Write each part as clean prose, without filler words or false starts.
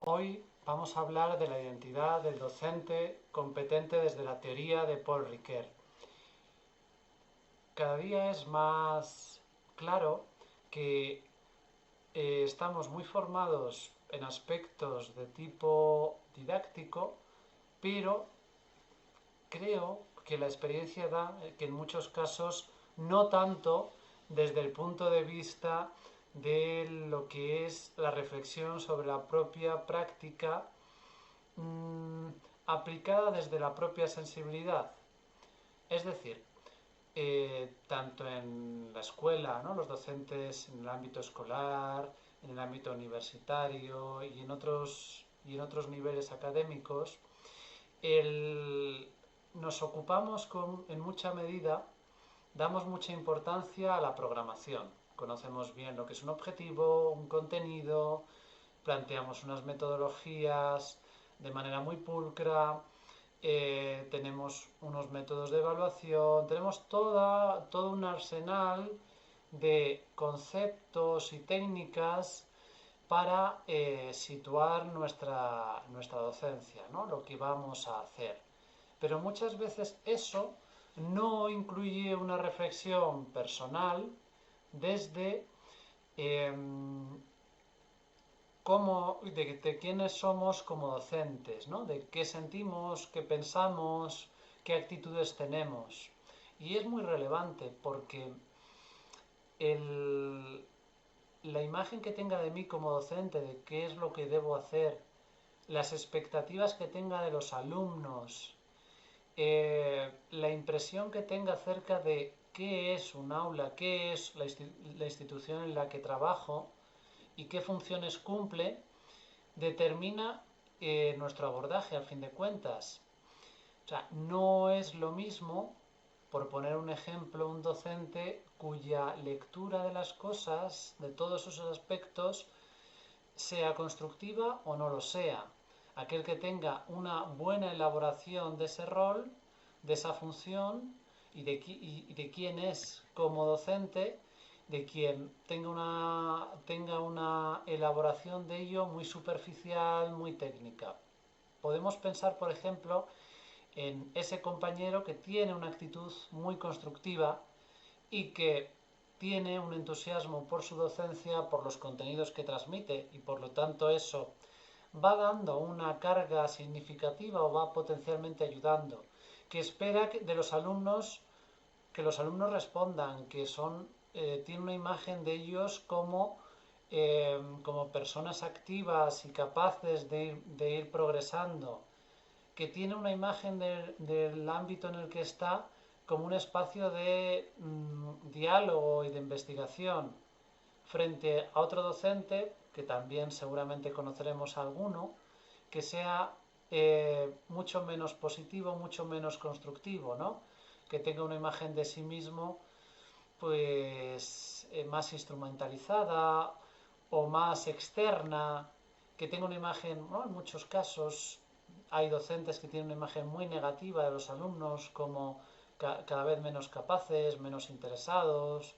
Hoy vamos a hablar de la identidad del docente competente desde la teoría de Paul Ricoeur. Cada día es más claro que estamos muy formados en aspectos de tipo didáctico, pero creo que la experiencia da que en muchos casos no tanto desde el punto de vista de lo que es la reflexión sobre la propia práctica mmm, aplicada desde la propia sensibilidad. Es decir, tanto en la escuela, ¿no? Los docentes en el ámbito escolar, en el ámbito universitario y en otros niveles académicos, nos ocupamos en mucha medida, damos mucha importancia a la programación. Conocemos bien lo que es un objetivo, un contenido, planteamos unas metodologías de manera muy pulcra, tenemos unos métodos de evaluación, tenemos todo un arsenal de conceptos y técnicas para situar nuestra docencia, ¿no? Lo que vamos a hacer. Pero muchas veces eso no incluye una reflexión personal desde eh, de quiénes somos como docentes, ¿no? De qué sentimos, qué pensamos, qué actitudes tenemos. Y es muy relevante porque el, la imagen que tenga de mí como docente, de qué es lo que debo hacer, las expectativas que tenga de los alumnos, la impresión que tenga acerca de qué es un aula, qué es la institución en la que trabajo y qué funciones cumple, determina nuestro abordaje, al fin de cuentas. O sea, no es lo mismo, por poner un ejemplo, un docente cuya lectura de las cosas, de todos esos aspectos, sea constructiva o no lo sea. Aquel que tenga una buena elaboración de ese rol, de esa función y de quién es como docente, de quien tenga una elaboración de ello muy superficial, muy técnica. Podemos pensar, por ejemplo, en ese compañero que tiene una actitud muy constructiva y que tiene un entusiasmo por su docencia, por los contenidos que transmite y por lo tanto eso va dando una carga significativa o va potencialmente ayudando, que espera de los alumnos que los alumnos respondan, que tiene una imagen de ellos como personas activas y capaces de ir progresando, que tiene una imagen del ámbito en el que está como un espacio de diálogo y de investigación frente a otro docente, que también seguramente conoceremos alguno, que sea mucho menos positivo, mucho menos constructivo, ¿no? Que tenga una imagen de sí mismo pues más instrumentalizada o más externa, que tenga una imagen, ¿no? En muchos casos hay docentes que tienen una imagen muy negativa de los alumnos como cada vez menos capaces, menos interesados,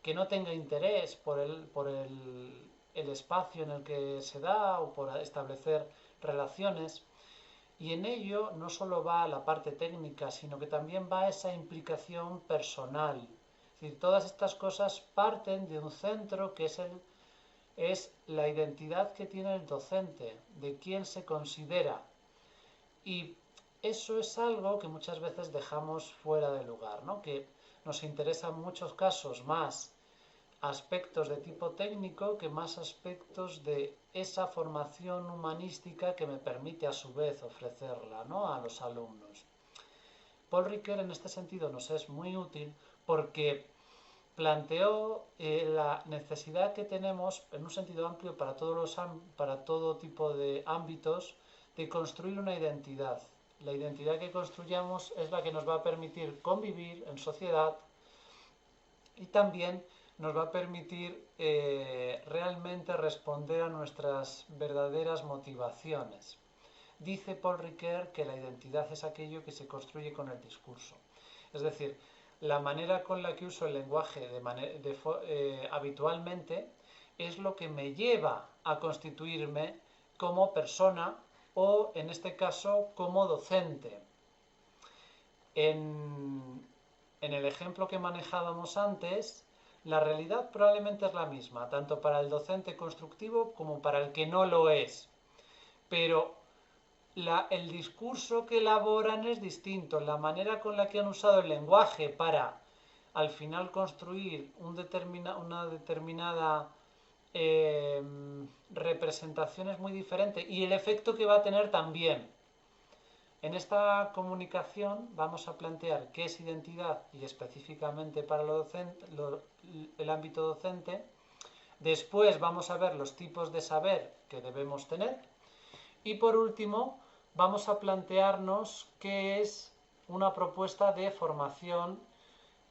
que no tenga interés el espacio en el que se da o por establecer relaciones. Y en ello no solo va la parte técnica, sino que también va esa implicación personal. Es decir, todas estas cosas parten de un centro que es la identidad que tiene el docente, de quién se considera. Y eso es algo que muchas veces dejamos fuera de lugar, ¿no? Que nos interesa en muchos casos más aspectos de tipo técnico que más aspectos de esa formación humanística que me permite a su vez ofrecerla, ¿no? A los alumnos. Paul Ricoeur en este sentido nos es muy útil porque planteó la necesidad que tenemos en un sentido amplio para todo tipo de ámbitos de construir una identidad. La identidad que construyamos es la que nos va a permitir convivir en sociedad y también nos va a permitir realmente responder a nuestras verdaderas motivaciones. Dice Paul Ricoeur que la identidad es aquello que se construye con el discurso. Es decir, la manera con la que uso el lenguaje habitualmente es lo que me lleva a constituirme como persona o, en este caso, como docente. En el ejemplo que manejábamos antes, la realidad probablemente es la misma, tanto para el docente constructivo como para el que no lo es. Pero el discurso que elaboran es distinto, la manera con la que han usado el lenguaje para al final construir una determinada representación es muy diferente y el efecto que va a tener también. En esta comunicación vamos a plantear qué es identidad y específicamente para el ámbito docente. Después vamos a ver los tipos de saber que debemos tener. Y por último, vamos a plantearnos qué es una propuesta de formación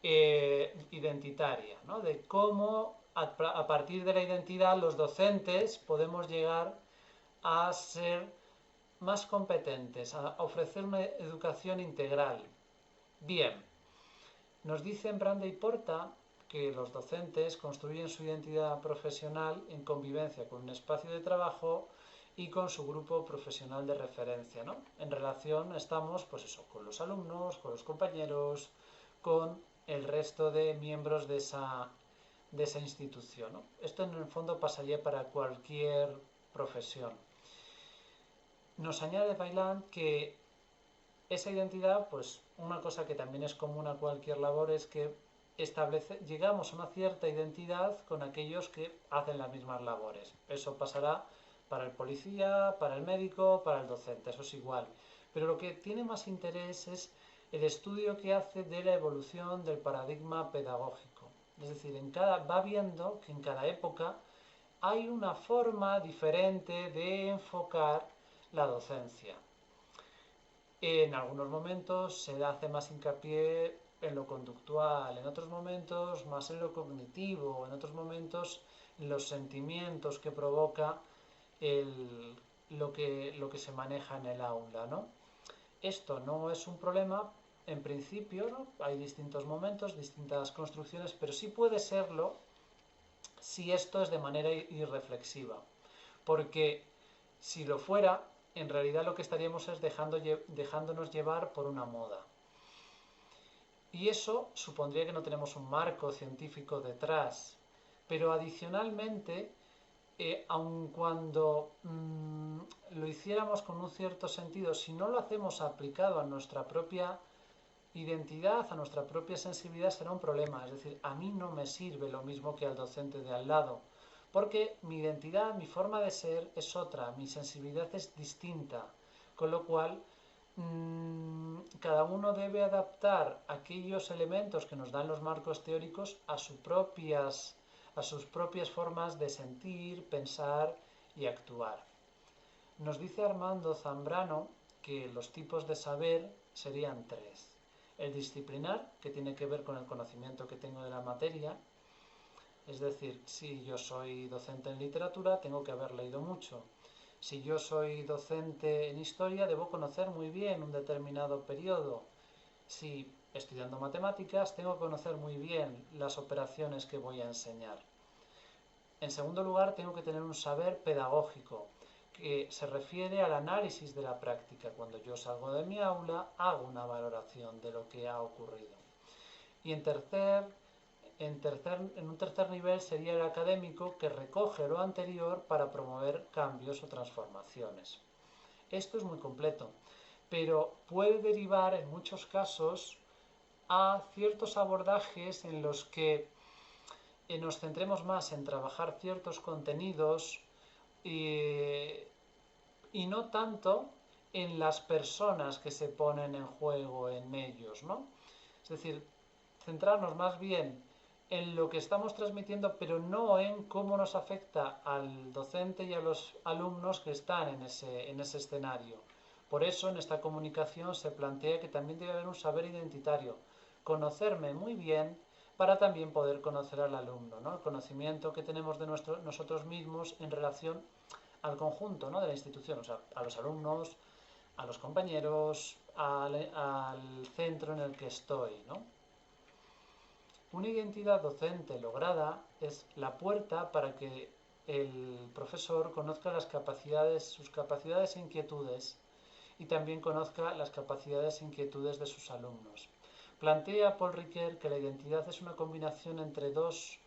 identitaria, ¿no? De cómo a partir de la identidad los docentes podemos llegar a ser más competentes, a ofrecer una educación integral. Bien, nos dicen Brande y Porta que los docentes construyen su identidad profesional en convivencia con un espacio de trabajo y con su grupo profesional de referencia, ¿no? En relación estamos, pues eso, con los alumnos, con los compañeros, con el resto de miembros de esa institución, ¿no? Esto en el fondo pasaría para cualquier profesión. Nos añade Vaillant que esa identidad, pues una cosa que también es común a cualquier labor es que llegamos a una cierta identidad con aquellos que hacen las mismas labores. Eso pasará para el policía, para el médico, para el docente, eso es igual. Pero lo que tiene más interés es el estudio que hace de la evolución del paradigma pedagógico. Es decir, va viendo que en cada época hay una forma diferente de enfocar la docencia. En algunos momentos se hace más hincapié en lo conductual, en otros momentos más en lo cognitivo, en otros momentos en los sentimientos que provoca lo que se maneja en el aula, ¿no? Esto no es un problema en principio, ¿no? Hay distintos momentos, distintas construcciones, pero sí puede serlo si esto es de manera irreflexiva. Porque si lo fuera, en realidad lo que estaríamos es dejándonos llevar por una moda. Y eso supondría que no tenemos un marco científico detrás. Pero adicionalmente, aun cuando lo hiciéramos con un cierto sentido, si no lo hacemos aplicado a nuestra propia identidad, a nuestra propia sensibilidad, será un problema. Es decir, a mí no me sirve lo mismo que al docente de al lado. Porque mi identidad, mi forma de ser es otra, mi sensibilidad es distinta. Con lo cual, cada uno debe adaptar aquellos elementos que nos dan los marcos teóricos a sus propias formas de sentir, pensar y actuar. Nos dice Armando Zambrano que los tipos de saber serían tres. El disciplinar, que tiene que ver con el conocimiento que tengo de la materia. Es decir, si yo soy docente en literatura, tengo que haber leído mucho. Si yo soy docente en historia, debo conocer muy bien un determinado periodo. Si estudiando matemáticas, tengo que conocer muy bien las operaciones que voy a enseñar. En segundo lugar, tengo que tener un saber pedagógico, que se refiere al análisis de la práctica. Cuando yo salgo de mi aula, hago una valoración de lo que ha ocurrido. Y en un tercer nivel sería el académico, que recoge lo anterior para promover cambios o transformaciones. Esto es muy completo, pero puede derivar en muchos casos a ciertos abordajes en los que nos centremos más en trabajar ciertos contenidos y no tanto en las personas que se ponen en juego en ellos, ¿no? Es decir, centrarnos más bien en lo que estamos transmitiendo, pero no en cómo nos afecta al docente y a los alumnos que están en ese escenario. Por eso en esta comunicación se plantea que también debe haber un saber identitario, conocerme muy bien para también poder conocer al alumno, ¿no? El conocimiento que tenemos de nosotros mismos en relación al conjunto, ¿no?, de la institución, o sea, a los alumnos, a los compañeros, al centro en el que estoy, ¿no? Una identidad docente lograda es la puerta para que el profesor conozca las capacidades, sus capacidades e inquietudes y también conozca las capacidades e inquietudes de sus alumnos. Plantea Paul Ricoeur que la identidad es una combinación entre dos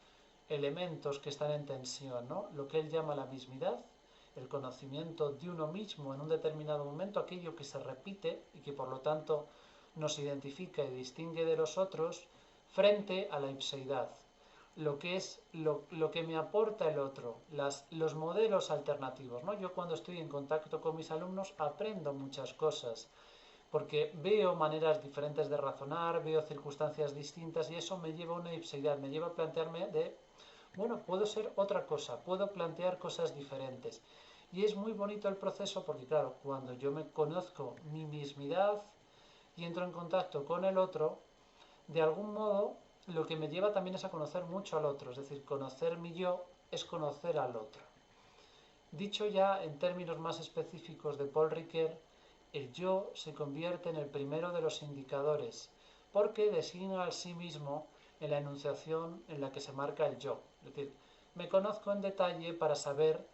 elementos que están en tensión, ¿no? Lo que él llama la mismidad, el conocimiento de uno mismo en un determinado momento, aquello que se repite y que por lo tanto nos identifica y distingue de los otros, frente a la ipseidad, lo que es lo que me aporta el otro, los modelos alternativos, ¿no? Yo cuando estoy en contacto con mis alumnos aprendo muchas cosas, porque veo maneras diferentes de razonar, veo circunstancias distintas y eso me lleva a una ipseidad, me lleva a plantearme bueno, puedo ser otra cosa, puedo plantear cosas diferentes. Y es muy bonito el proceso porque, claro, cuando yo me conozco mi mismidad y entro en contacto con el otro, de algún modo lo que me lleva también es a conocer mucho al otro, es decir, conocer mi yo es conocer al otro. Dicho ya en términos más específicos de Paul Ricoeur, el yo se convierte en el primero de los indicadores, porque designa al sí mismo en la enunciación en la que se marca el yo. Es decir, me conozco en detalle para saber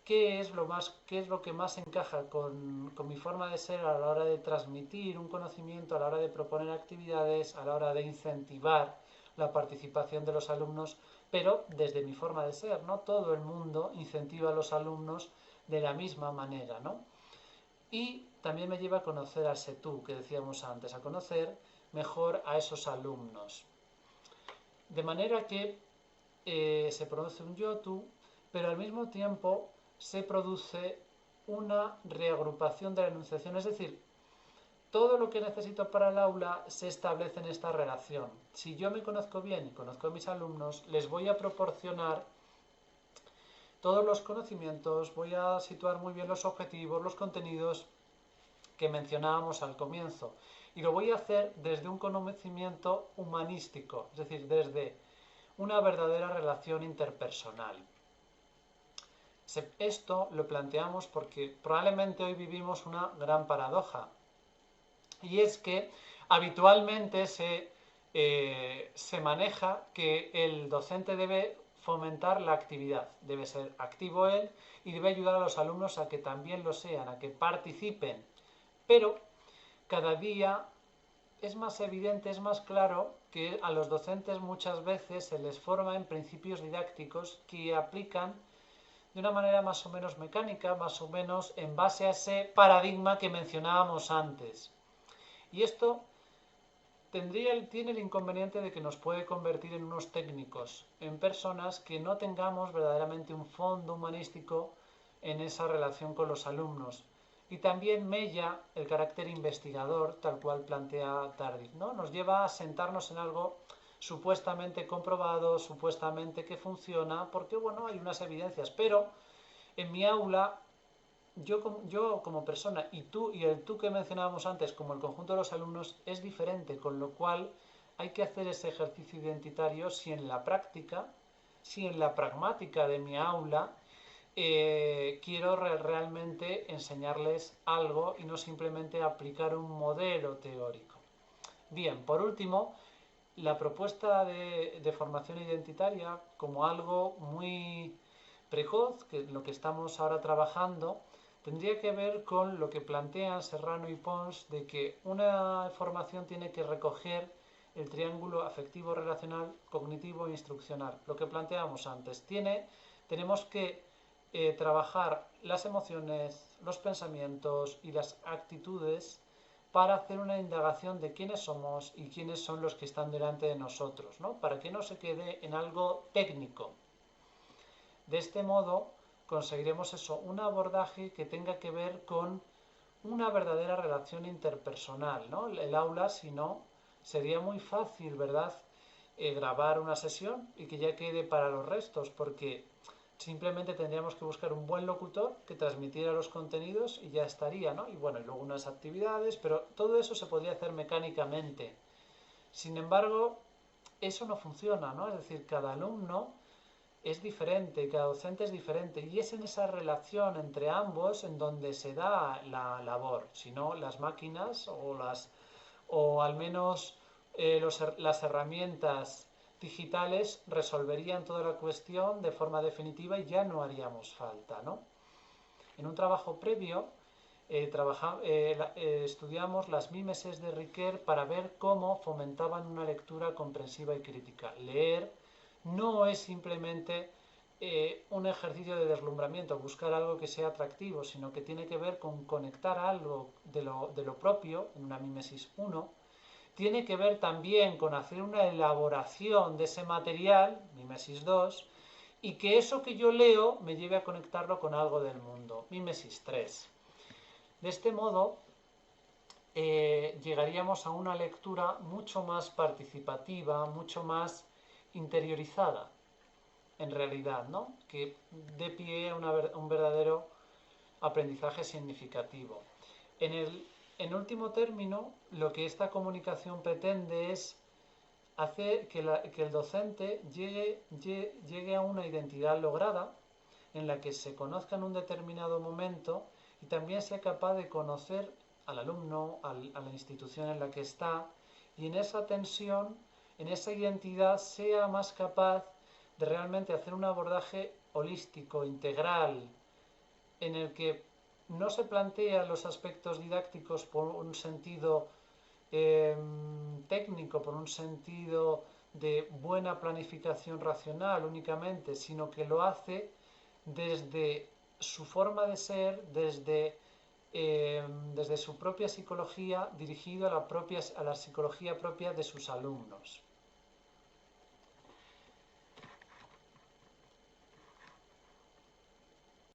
qué es lo que más encaja con mi forma de ser a la hora de transmitir un conocimiento, a la hora de proponer actividades, a la hora de incentivar la participación de los alumnos, pero desde mi forma de ser, ¿no? Todo el mundo incentiva a los alumnos de la misma manera, ¿no? Y también me lleva a conocer al setú, que decíamos antes, a conocer mejor a esos alumnos. De manera que se produce un yo-tú, pero al mismo tiempo se produce una reagrupación de la enunciación, es decir, todo lo que necesito para el aula se establece en esta relación. Si yo me conozco bien y conozco a mis alumnos, les voy a proporcionar todos los conocimientos, voy a situar muy bien los objetivos, los contenidos que mencionábamos al comienzo. Y lo voy a hacer desde un conocimiento humanístico, es decir, desde una verdadera relación interpersonal. Esto lo planteamos porque probablemente hoy vivimos una gran paradoja. Y es que habitualmente se maneja que el docente debe fomentar la actividad, debe ser activo él y debe ayudar a los alumnos a que también lo sean, a que participen. Pero cada día es más evidente, es más claro que a los docentes muchas veces se les forma en principios didácticos que aplican de una manera más o menos mecánica, más o menos en base a ese paradigma que mencionábamos antes. Y esto tiene el inconveniente de que nos puede convertir en unos técnicos, en personas que no tengamos verdaderamente un fondo humanístico en esa relación con los alumnos. Y también mella el carácter investigador, tal cual plantea Tardif, ¿no? Nos lleva a sentarnos en algo supuestamente comprobado, supuestamente que funciona, porque bueno, hay unas evidencias, pero en mi aula yo como persona y el tú que mencionábamos antes como el conjunto de los alumnos es diferente, con lo cual hay que hacer ese ejercicio identitario si en la práctica, si en la pragmática de mi aula quiero realmente enseñarles algo y no simplemente aplicar un modelo teórico. Bien, por último, la propuesta de formación identitaria como algo muy precoz, que lo que estamos ahora trabajando, tendría que ver con lo que plantean Serrano y Pons de que una formación tiene que recoger el triángulo afectivo, relacional, cognitivo e instruccional. Lo que planteamos antes. Tenemos que trabajar las emociones, los pensamientos y las actitudes para hacer una indagación de quiénes somos y quiénes son los que están delante de nosotros, ¿no? Para que no se quede en algo técnico. De este modo conseguiremos un abordaje que tenga que ver con una verdadera relación interpersonal, ¿no? El aula, si no, sería muy fácil, ¿verdad?, grabar una sesión y que ya quede para los restos, porque simplemente tendríamos que buscar un buen locutor que transmitiera los contenidos y ya estaría, ¿no? Y bueno, y luego unas actividades, pero todo eso se podría hacer mecánicamente. Sin embargo, eso no funciona, ¿no? Es decir, cada alumno es diferente, cada docente es diferente y es en esa relación entre ambos en donde se da la labor. Si no, las máquinas o al menos las herramientas digitales resolverían toda la cuestión de forma definitiva y ya no haríamos falta, ¿no? En un trabajo previo estudiamos las mimesis de Riquet para ver cómo fomentaban una lectura comprensiva y crítica. Leer no es simplemente un ejercicio de deslumbramiento, buscar algo que sea atractivo, sino que tiene que ver con conectar algo de lo propio, en una mimesis 1, tiene que ver también con hacer una elaboración de ese material, mimesis 2, y que eso que yo leo me lleve a conectarlo con algo del mundo, mimesis 3. De este modo, llegaríamos a una lectura mucho más participativa, mucho más interiorizada, en realidad, ¿no? Que dé pie a un verdadero aprendizaje significativo. En último término, lo que esta comunicación pretende es hacer que el docente llegue a una identidad lograda en la que se conozca en un determinado momento y también sea capaz de conocer al alumno, a la institución en la que está, y en esa tensión, en esa identidad, sea más capaz de realmente hacer un abordaje holístico, integral, en el que no se plantean los aspectos didácticos por un sentido técnico, por un sentido de buena planificación racional únicamente, sino que lo hace desde su forma de ser, desde su propia psicología, dirigido a la psicología propia de sus alumnos.